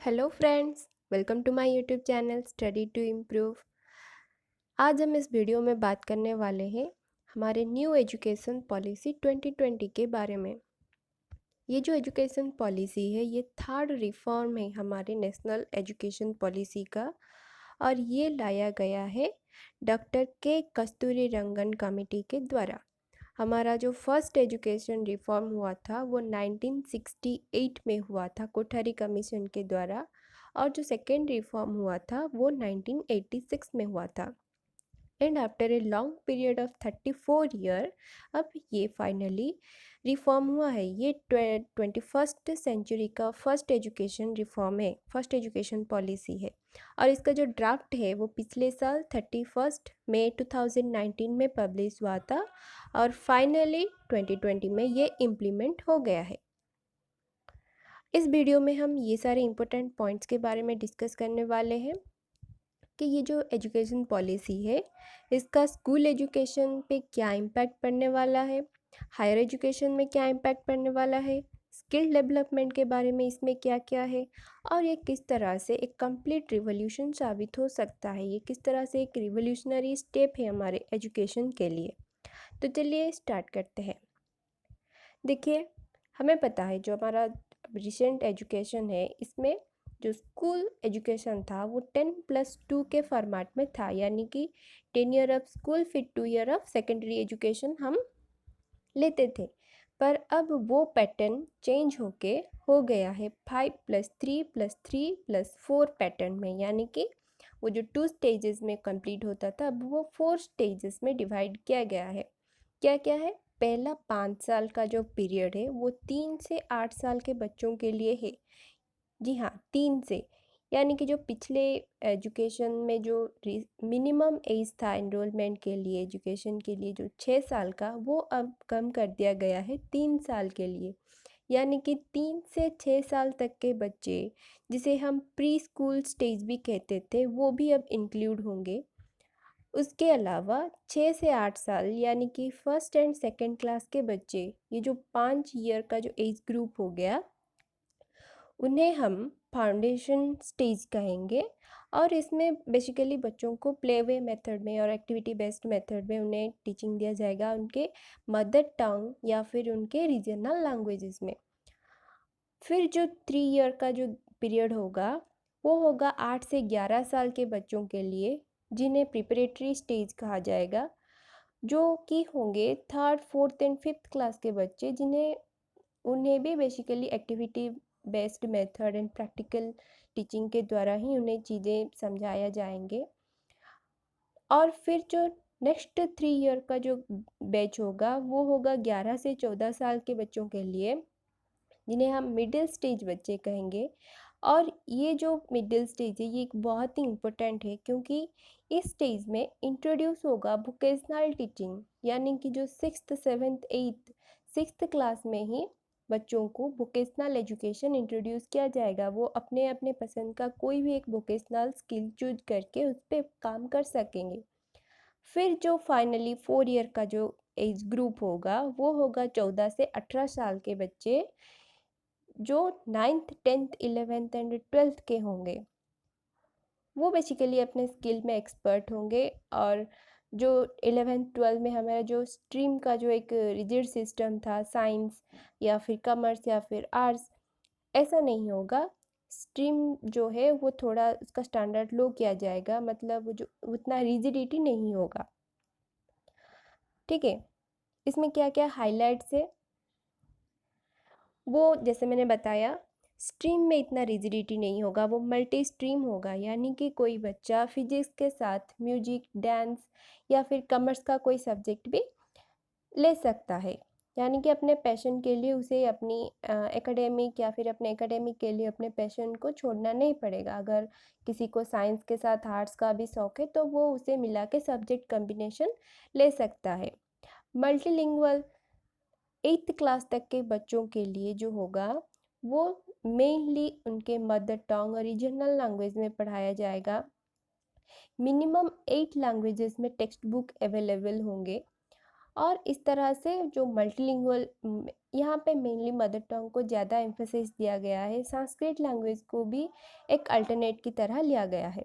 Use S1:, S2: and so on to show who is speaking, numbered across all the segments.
S1: Hello friends, welcome to my YouTube channel study to improve. आज हम इस video में बात करने वाले हैं हमारे न्यू एजुकेशन पॉलिसी 2020 के बारे में। ये जो एजुकेशन पॉलिसी है ये थर्ड रिफॉर्म है हमारे नेशनल एजुकेशन पॉलिसी का और ये लाया गया है डॉक्टर के कस्तूरी रंगन कमेटी के द्वारा। हमारा जो फर्स्ट एजुकेशन रिफॉर्म हुआ था वो 1968 में हुआ था कोठारी कमीशन के द्वारा, और जो सेकेंड रिफॉर्म हुआ था वो 1986 में हुआ था। And after a long period of 34 year अब ये फाइनली रिफॉर्म हुआ है। ये 21st सेंचुरी का फर्स्ट एजुकेशन रिफॉर्म है, फर्स्ट एजुकेशन पॉलिसी है। और इसका जो ड्राफ्ट है वो पिछले साल 31 मई 2019 में पब्लिश हुआ था और फाइनली 2020 में ये इम्प्लीमेंट हो गया है। इस वीडियो में हम ये सारे इम्पोर्टेंट पॉइंट्स के बारे में डिस्कस करने वाले हैं कि ये जो एजुकेशन पॉलिसी है इसका स्कूल एजुकेशन पे क्या इम्पैक्ट पड़ने वाला है, हायर एजुकेशन में क्या इम्पैक्ट पड़ने वाला है, स्किल डेवलपमेंट के बारे में इसमें क्या क्या है, और ये किस तरह से एक कंप्लीट रिवॉल्यूशन साबित हो सकता है, ये किस तरह से एक रिवॉल्यूशनरी स्टेप है हमारे एजुकेशन के लिए। तो चलिए स्टार्ट करते हैं। देखिए, हमें पता है जो हमारा रिसेंट एजुकेशन है इसमें जो स्कूल एजुकेशन था वो 10+2 के फॉर्मेट में था, यानी कि 10 ईयर ऑफ स्कूल फिर 2 ईयर ऑफ सेकेंडरी एजुकेशन हम लेते थे। पर अब वो पैटर्न चेंज होके हो गया है 5+3+3+4 पैटर्न में, यानी कि वो जो 2 स्टेजेस में कंप्लीट होता था अब वो 4 स्टेजेस में डिवाइड किया गया है। क्या क्या है? पहला 5 साल का जो पीरियड है वो 3 से 8 साल के बच्चों के लिए है। जी हाँ, 3 से, यानी कि जो पिछले एजुकेशन में जो मिनिमम एज था एनरोलमेंट के लिए एजुकेशन के लिए जो 6 साल का, वो अब कम कर दिया गया है 3 साल के लिए। यानी कि 3 से 6 साल तक के बच्चे, जिसे हम प्री स्कूल स्टेज भी कहते थे, वो भी अब इंक्लूड होंगे। उसके अलावा 6 से 8 साल यानी कि फर्स्ट एंड सेकेंड क्लास के बच्चे, ये जो 5 ईयर का जो एज ग्रुप हो गया, उन्हें हम फाउंडेशन स्टेज कहेंगे। और इसमें बेसिकली बच्चों को प्ले वे मेथड में और एक्टिविटी बेस्ड मेथड में उन्हें टीचिंग दिया जाएगा उनके मदर टंग या फिर उनके रीजनल लैंग्वेजेस में। फिर जो 3 ईयर का जो पीरियड होगा वो होगा 8 से 11 साल के बच्चों के लिए, जिन्हें प्रिपरेटरी स्टेज कहा जाएगा, जो कि होंगे third fourth and fifth class के बच्चे, उन्हें भी basically activity based method and practical teaching के द्वारा ही उन्हें चीज़ें समझाया जाएंगे। और फिर जो नेक्स्ट 3 ईयर का जो बैच होगा वो होगा 11 से 14 साल के बच्चों के लिए, जिन्हें हम मिडिल स्टेज बच्चे कहेंगे। और ये जो मिडिल स्टेज है ये एक बहुत ही इम्पोर्टेंट है, क्योंकि इस स्टेज में इंट्रोड्यूस होगा वोकेशनल टीचिंग, यानी कि जो 6th 7th 8th 6th class में ही बच्चों को वोकेशनल एजुकेशन इंट्रोड्यूस किया जाएगा। वो अपने अपने पसंद का कोई भी एक वोकेशनल स्किल चूज करके उस पर काम कर सकेंगे। फिर जो फाइनली 4 ईयर का जो एज ग्रुप होगा वो होगा 14 से 18 साल के बच्चे, जो 9th 10th 11th and 12th के होंगे। वो बेसिकली अपने स्किल में एक्सपर्ट होंगे। और जो 11th 12th में हमारा जो स्ट्रीम का जो एक रिजिड सिस्टम था, साइंस या फिर कॉमर्स या फिर आर्ट्स, ऐसा नहीं होगा। स्ट्रीम जो है वो थोड़ा उसका स्टैंडर्ड लो किया जाएगा, मतलब जो उतना रिजिडिटी नहीं होगा। ठीक है, इसमें क्या क्या हाइलाइट्स है वो जैसे मैंने बताया, स्ट्रीम में इतना रिजिडिटी नहीं होगा, वो मल्टी स्ट्रीम होगा, यानी कि कोई बच्चा फिजिक्स के साथ म्यूजिक, डांस या फिर कॉमर्स का कोई सब्जेक्ट भी ले सकता है। यानी कि अपने पैशन के लिए उसे अपनी एकेडमिक या फिर अपने एकेडमिक के लिए अपने पैशन को छोड़ना नहीं पड़ेगा। अगर किसी को साइंस के साथ आर्ट्स का भी शौक है तो वो उसे मिला के सब्जेक्ट कम्बिनेशन ले सकता है। मल्टीलिंगुअल 8th क्लास तक के बच्चों के लिए जो होगा वो मेनली उनके मदर टंग और रीजनल लैंग्वेज में पढ़ाया जाएगा। मिनिमम 8 लैंग्वेजेस में टेक्स्ट बुक अवेलेबल होंगे। और इस तरह से जो मल्टीलिंगुअल, यहाँ पे मेनली मदर टंग को ज़्यादा एम्फेसिस दिया गया है, संस्कृत लैंग्वेज को भी एक अल्टरनेट की तरह लिया गया है।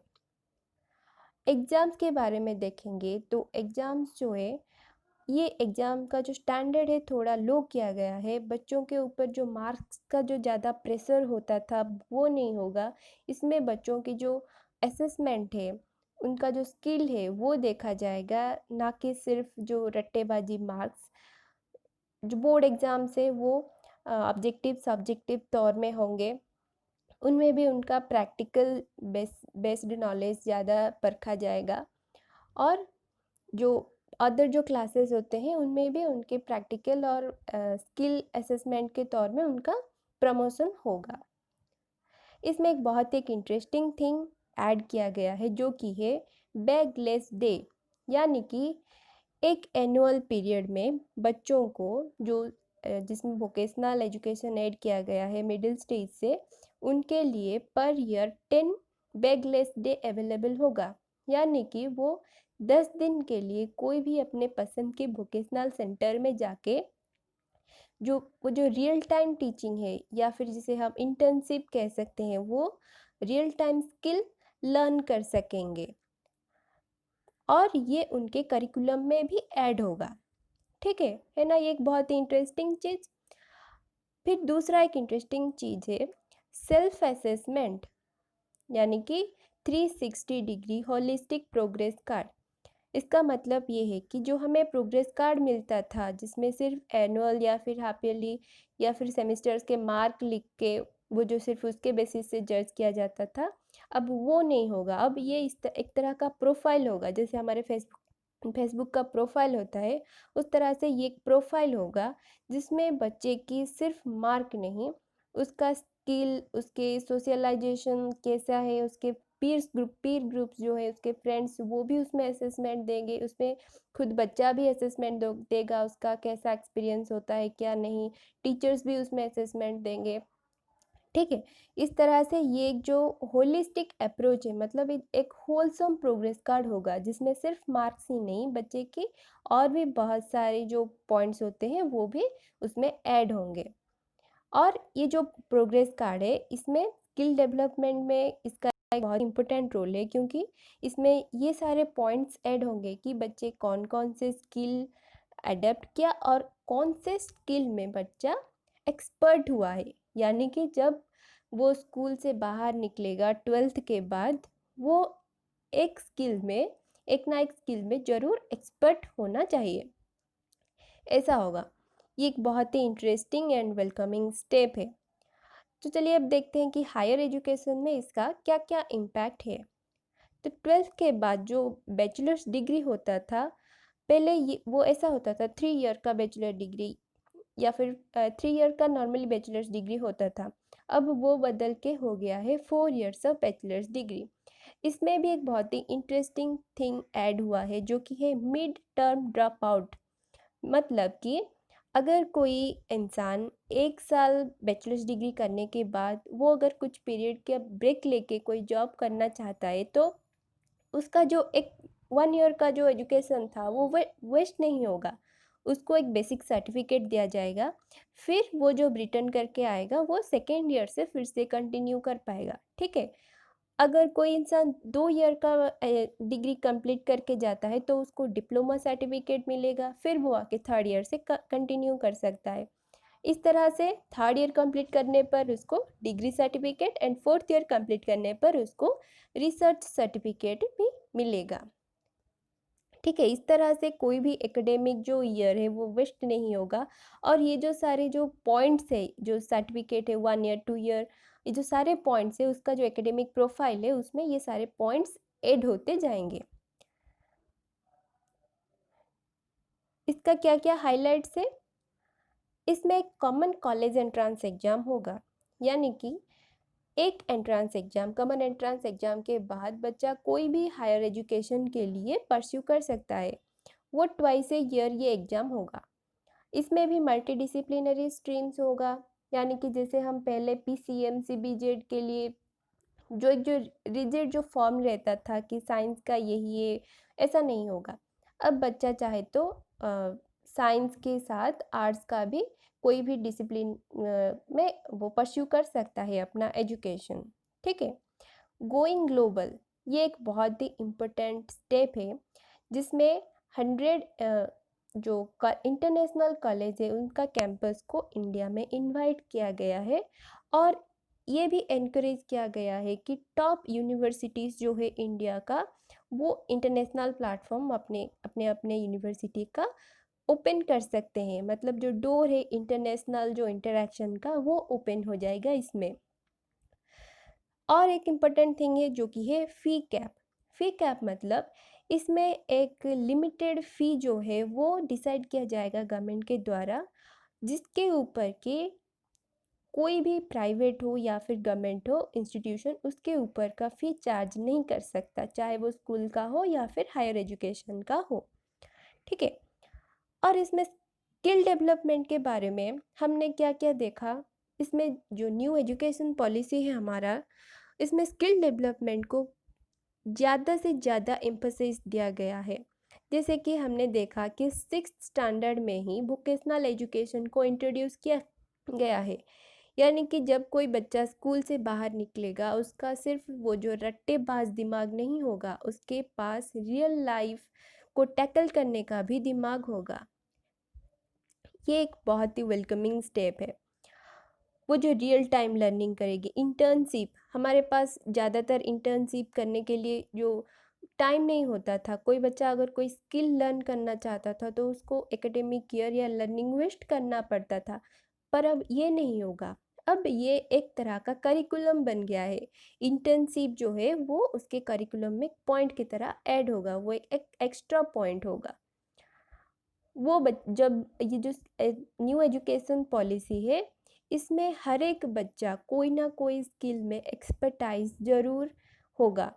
S1: एग्ज़ाम्स के बारे में देखेंगे तो एग्ज़ाम्स जो है, ये एग्ज़ाम का जो स्टैंडर्ड है थोड़ा लो किया गया है। बच्चों के ऊपर जो मार्क्स का जो ज़्यादा प्रेशर होता था वो नहीं होगा। इसमें बच्चों की जो असेसमेंट है, उनका जो स्किल है वो देखा जाएगा, ना कि सिर्फ जो रट्टेबाजी मार्क्स। जो बोर्ड एग्ज़ाम्स है वो ऑब्जेक्टिव सब्जेक्टिव तौर में होंगे, उनमें भी उनका प्रैक्टिकल बेस्ड नॉलेज ज़्यादा परखा जाएगा। और जो अदर जो क्लासेस होते हैं उनमें भी उनके प्रैक्टिकल और स्किल असेसमेंट के तौर में उनका प्रमोशन होगा। इसमें एक बहुत एक इंटरेस्टिंग थिंग ऐड किया गया है जो कि है बैगलेस डे, यानी कि एक एनुअल पीरियड में बच्चों को जो जिसमें वोकेशनल एजुकेशन ऐड किया गया है मिडिल स्टेज से, उनके लिए per year 10 bagless day available होगा। यानी कि वो 10 दिन के लिए कोई भी अपने पसंद के वोकेशनल सेंटर में जाके वो जो रियल टाइम टीचिंग है, या फिर जिसे हम इंटर्नशिप कह सकते हैं, वो रियल टाइम स्किल लर्न कर सकेंगे और ये उनके करिकुलम में भी ऐड होगा। ठीक है ना, ये एक बहुत ही इंटरेस्टिंग चीज़। फिर दूसरा एक इंटरेस्टिंग चीज़ है सेल्फ असेसमेंट, यानी कि 360 डिग्री होलिस्टिक प्रोग्रेस कार्ड। इसका मतलब ये है कि जो हमें प्रोग्रेस कार्ड मिलता था जिसमें सिर्फ एनुअल या फिर हाफ ईयरली या फिर सेमेस्टर्स के मार्क लिख के वो जो सिर्फ उसके बेसिस से जज किया जाता था, अब वो नहीं होगा। अब ये एक तरह का प्रोफाइल होगा, जैसे हमारे फेसबुक का प्रोफाइल होता है, उस तरह से ये एक प्रोफाइल होगा जिसमें बच्चे की सिर्फ मार्क नहीं, उसका स्किल, उसके सोशलाइजेशन कैसा है, उसके पीर ग्रुप्स जो है, उसके फ्रेंड्स, वो भी उसमें असेसमेंट देंगे। उसमें खुद बच्चा भी असेसमेंट देगा, उसका कैसा एक्सपीरियंस होता है क्या नहीं, टीचर्स भी उसमें असेसमेंट देंगे। ठीक है, इस तरह से ये एक जो होलिस्टिक अप्रोच है, मतलब एक होलसम प्रोग्रेस कार्ड होगा जिसमें सिर्फ मार्क्स ही नहीं, बच्चे की और भी बहुत सारे जो पॉइंट्स होते हैं वो भी उसमें ऐड होंगे। और ये जो प्रोग्रेस कार्ड है, इसमें स्किल डेवलपमेंट में इसका एक बहुत इम्पोर्टेंट रोल है, क्योंकि इसमें ये सारे पॉइंट्स ऐड होंगे कि बच्चे कौन कौन से स्किल अडेप्ट किया और कौन से स्किल में बच्चा एक्सपर्ट हुआ है। यानी कि जब वो स्कूल से बाहर निकलेगा 12th के बाद, वो एक स्किल में, एक ना एक स्किल में ज़रूर एक्सपर्ट होना चाहिए, ऐसा होगा। ये एक बहुत ही इंटरेस्टिंग एंड वेलकमिंग स्टेप है। तो चलिए अब देखते हैं कि हायर एजुकेशन में इसका क्या क्या इम्पैक्ट है। तो 12th के बाद जो बैचलर्स डिग्री होता था, पहले ये वो ऐसा होता था 3 ईयर का बैचलर डिग्री, या फिर 3 ईयर का नॉर्मली बैचलर्स डिग्री होता था। अब वो बदल के हो गया है 4 ईयर्स ऑफ बैचलर्स डिग्री। इसमें भी एक बहुत ही इंटरेस्टिंग थिंग ऐड हुआ है जो कि है मिड टर्म ड्रॉप आउट। मतलब कि अगर कोई इंसान 1 साल बैचलर्स डिग्री करने के बाद वो अगर कुछ पीरियड का ब्रेक लेके कोई जॉब करना चाहता है, तो उसका जो एक 1 ईयर का जो एजुकेशन था वो वेस्ट नहीं होगा। उसको एक बेसिक सर्टिफिकेट दिया जाएगा, फिर वो जो रिटर्न करके आएगा वो सेकेंड ईयर से फिर से कंटिन्यू कर पाएगा। ठीक है, अगर कोई इंसान 2 ईयर का डिग्री कंप्लीट करके जाता है तो उसको डिप्लोमा सर्टिफिकेट मिलेगा, फिर वो आके थर्ड ईयर से कंटिन्यू कर सकता है। इस तरह से थर्ड ईयर कंप्लीट करने पर उसको degree certificate and fourth year complete करने पर उसको रिसर्च सर्टिफिकेट भी मिलेगा। ठीक है, इस तरह से कोई भी एकेडमिक जो ईयर है वो वेस्ट नहीं होगा। और ये जो सारे जो पॉइंट्स है, जो सर्टिफिकेट है 1 ईयर 2 ईयर, ये जो सारे पॉइंट्स है उसका जो एकेडमिक प्रोफाइल है उसमें ये सारे पॉइंट्स ऐड होते जाएंगे। इसका क्या क्या हाइलाइट्स है, इसमें एक कॉमन कॉलेज एंट्रेंस एग्जाम होगा। यानी कि एक entrance exam, common entrance exam के बाद बच्चा कोई भी हायर एजुकेशन के लिए परस्यू कर सकता है। वो ट्वाइस ए ईयर ये एग्ज़ाम होगा। इसमें भी मल्टी डिसिप्लिनरी स्ट्रीम्स होगा, यानी कि जैसे हम पहले PCM CBZ के लिए जो एक जो रिजिड जो फॉर्म रहता था कि साइंस का यही है, ऐसा नहीं होगा। अब बच्चा चाहे तो साइंस के साथ आर्ट्स का भी कोई भी डिसिप्लिन में वो परस्यू कर सकता है अपना एजुकेशन। ठीक है। गोइंग ग्लोबल, ये एक बहुत ही इम्पोर्टेंट स्टेप है जिसमें 100 जो इंटरनेशनल कॉलेज है उनका कैंपस को इंडिया में इनवाइट किया गया है, और ये भी एनकरेज किया गया है कि टॉप यूनिवर्सिटीज़ जो है इंडिया का, वो इंटरनेशनल प्लेटफॉर्म अपने अपने अपने यूनिवर्सिटी का ओपन कर सकते हैं। मतलब जो डोर है इंटरनेशनल जो इंटरेक्शन का, वो ओपन हो जाएगा इसमें। और एक इम्पॉर्टेंट थिंग है जो कि है फ़ी कैप। फ़ी कैप मतलब इसमें एक लिमिटेड फ़ी जो है वो डिसाइड किया जाएगा गवर्नमेंट के द्वारा, जिसके ऊपर के कोई भी प्राइवेट हो या फिर गवर्नमेंट हो इंस्टीट्यूशन उसके ऊपर का फ़ी चार्ज नहीं कर सकता, चाहे वो स्कूल का हो या फिर हायर एजुकेशन का हो। ठीक है। और इसमें स्किल डेवलपमेंट के बारे में हमने क्या क्या देखा, इसमें जो न्यू एजुकेशन पॉलिसी है हमारा, इसमें स्किल डेवलपमेंट को ज़्यादा से ज़्यादा एम्फोसिस दिया गया है। जैसे कि हमने देखा कि 6th स्टैंडर्ड में ही वोकेशनल एजुकेशन को इंट्रोड्यूस किया गया है। यानी कि जब कोई बच्चा स्कूल से बाहर निकलेगा, उसका सिर्फ वो जो रट्टेबाज दिमाग नहीं होगा, उसके पास रियल लाइफ को टैकल करने का भी दिमाग होगा। ये एक बहुत ही वेलकमिंग स्टेप है। वो जो रियल टाइम लर्निंग करेगी, इंटर्नशिप, हमारे पास ज़्यादातर इंटर्नशिप करने के लिए जो टाइम नहीं होता था, कोई बच्चा अगर कोई स्किल लर्न करना चाहता था तो उसको एकेडमिक ईयर या लर्निंग वेस्ट करना पड़ता था, पर अब ये नहीं होगा। अब ये एक तरह का करिकुलम बन गया है। इंटर्नशिप जो है वो उसके करिकुलम में पॉइंट की तरह ऐड होगा, वो एक एक्स्ट्रा पॉइंट होगा। वो जब ये जो न्यू एजुकेशन पॉलिसी है, इसमें हर एक बच्चा कोई ना कोई स्किल में एक्सपर्टाइज ज़रूर होगा।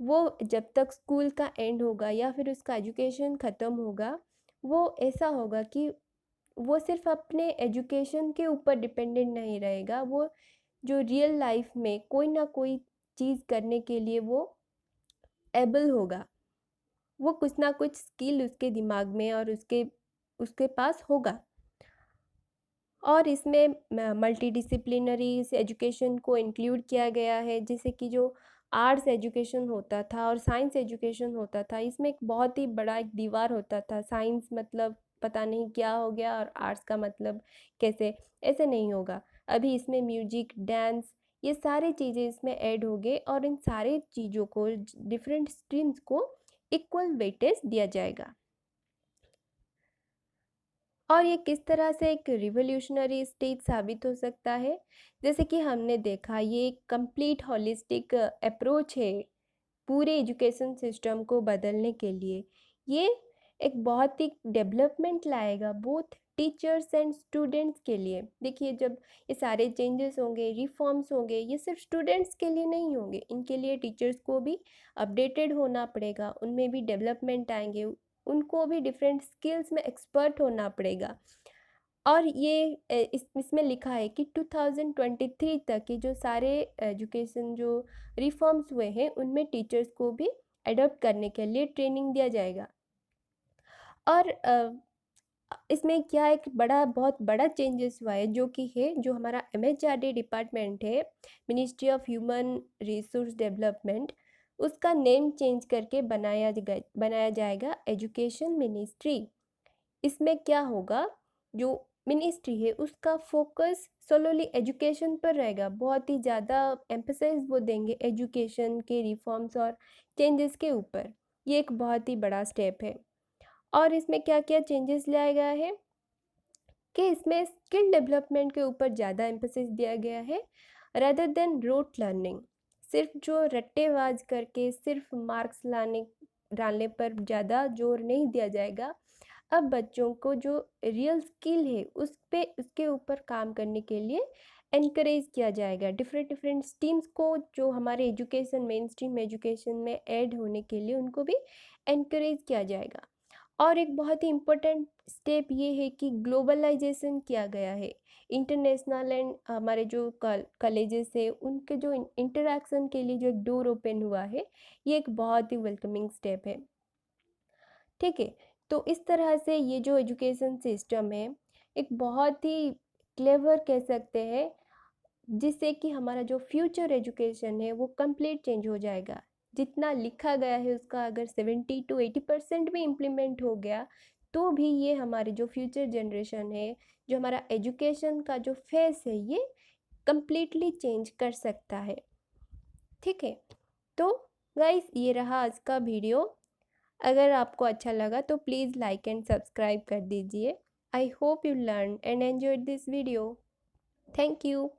S1: वो जब तक स्कूल का एंड होगा या फिर उसका एजुकेशन ख़त्म होगा, वो ऐसा होगा कि वो सिर्फ अपने एजुकेशन के ऊपर डिपेंडेंट नहीं रहेगा, वो जो रियल लाइफ में कोई ना कोई चीज़ करने के लिए वो एबल होगा। वो कुछ ना कुछ स्किल उसके दिमाग में और उसके उसके पास होगा। और इसमें मल्टी डिसिप्लिनरी एजुकेशन को इंक्लूड किया गया है, जैसे कि जो आर्ट्स एजुकेशन होता था और साइंस एजुकेशन होता था, इसमें एक बहुत ही बड़ा एक दीवार होता था। साइंस मतलब पता नहीं क्या हो गया और आर्ट्स का मतलब कैसे, ऐसे नहीं होगा। अभी इसमें म्यूजिक, डांस, ये सारी चीज़ें इसमें ऐड हो गए और इन सारे चीज़ों को, डिफरेंट स्ट्रीम्स को इक्वल वेटेज दिया जाएगा। और ये किस तरह से एक रिवोल्यूशनरी स्टेज साबित हो सकता है, जैसे कि हमने देखा ये एक कंप्लीट हॉलिस्टिक अप्रोच है पूरे एजुकेशन सिस्टम को बदलने के लिए। ये एक बहुत ही डेवलपमेंट लाएगा बोथ टीचर्स एंड स्टूडेंट्स के लिए। देखिए जब ये सारे चेंजेस होंगे, रिफॉर्म्स होंगे, ये सिर्फ स्टूडेंट्स के लिए नहीं होंगे, इनके लिए टीचर्स को भी अपडेटेड होना पड़ेगा, उनमें भी डेवलपमेंट आएंगे, उनको भी डिफरेंट स्किल्स में एक्सपर्ट होना पड़ेगा। और ये इसमें लिखा है कि 2023 तक के जो सारे एजुकेशन जो रिफॉर्म्स हुए हैं उनमें टीचर्स को भी एडॉप्ट करने के लिए ट्रेनिंग दिया जाएगा। और इसमें क्या एक बहुत बड़ा चेंजेस हुआ है, जो कि है जो हमारा MHRD डिपार्टमेंट है, ministry of human resource development, उसका नेम चेंज करके बनाया जाएगा एजुकेशन मिनिस्ट्री। इसमें क्या होगा, जो मिनिस्ट्री है उसका फोकस सोलोली एजुकेशन पर रहेगा, बहुत ही ज़्यादा एम्फेसाइज वो देंगे एजुकेशन के रिफॉर्म्स और चेंजेस के ऊपर। ये एक बहुत ही बड़ा स्टेप है। और इसमें क्या क्या चेंजेस लाया गया है कि इसमें स्किल डेवलपमेंट के ऊपर ज़्यादा एम्फेसिस दिया गया है रेदर देन रोट लर्निंग। सिर्फ जो रट्टेबाज करके सिर्फ मार्क्स डालने पर ज़्यादा जोर नहीं दिया जाएगा। अब बच्चों को जो रियल स्किल है उसके ऊपर काम करने के लिए एनकरेज किया जाएगा। डिफरेंट डिफरेंट स्ट्रीम्स को जो हमारे एजुकेशन मेन स्ट्रीम एजुकेशन में ऐड होने के लिए उनको भी एनकरेज किया जाएगा। और एक बहुत ही इम्पोर्टेंट स्टेप ये है कि ग्लोबलाइजेशन किया गया है। इंटरनेशनल एंड हमारे जो कॉलेजेस है उनके जो इंटरेक्शन के लिए जो एक डोर ओपन हुआ है, ये एक बहुत ही वेलकमिंग स्टेप है। ठीक है। तो इस तरह से ये जो एजुकेशन सिस्टम है एक बहुत ही क्लेवर कह सकते हैं, जिससे कि हमारा जो फ्यूचर एजुकेशन है वो कंप्लीट चेंज हो जाएगा। जितना लिखा गया है उसका अगर 70 to 80% भी इम्प्लीमेंट हो गया तो भी ये हमारे जो फ्यूचर जनरेशन है, जो हमारा एजुकेशन का जो फेस है, ये कंप्लीटली चेंज कर सकता है। ठीक है, तो गाइस ये रहा आज का वीडियो। अगर आपको अच्छा लगा तो प्लीज़ लाइक एंड सब्सक्राइब कर दीजिए। I hope you learn and enjoyed this video. Thank you.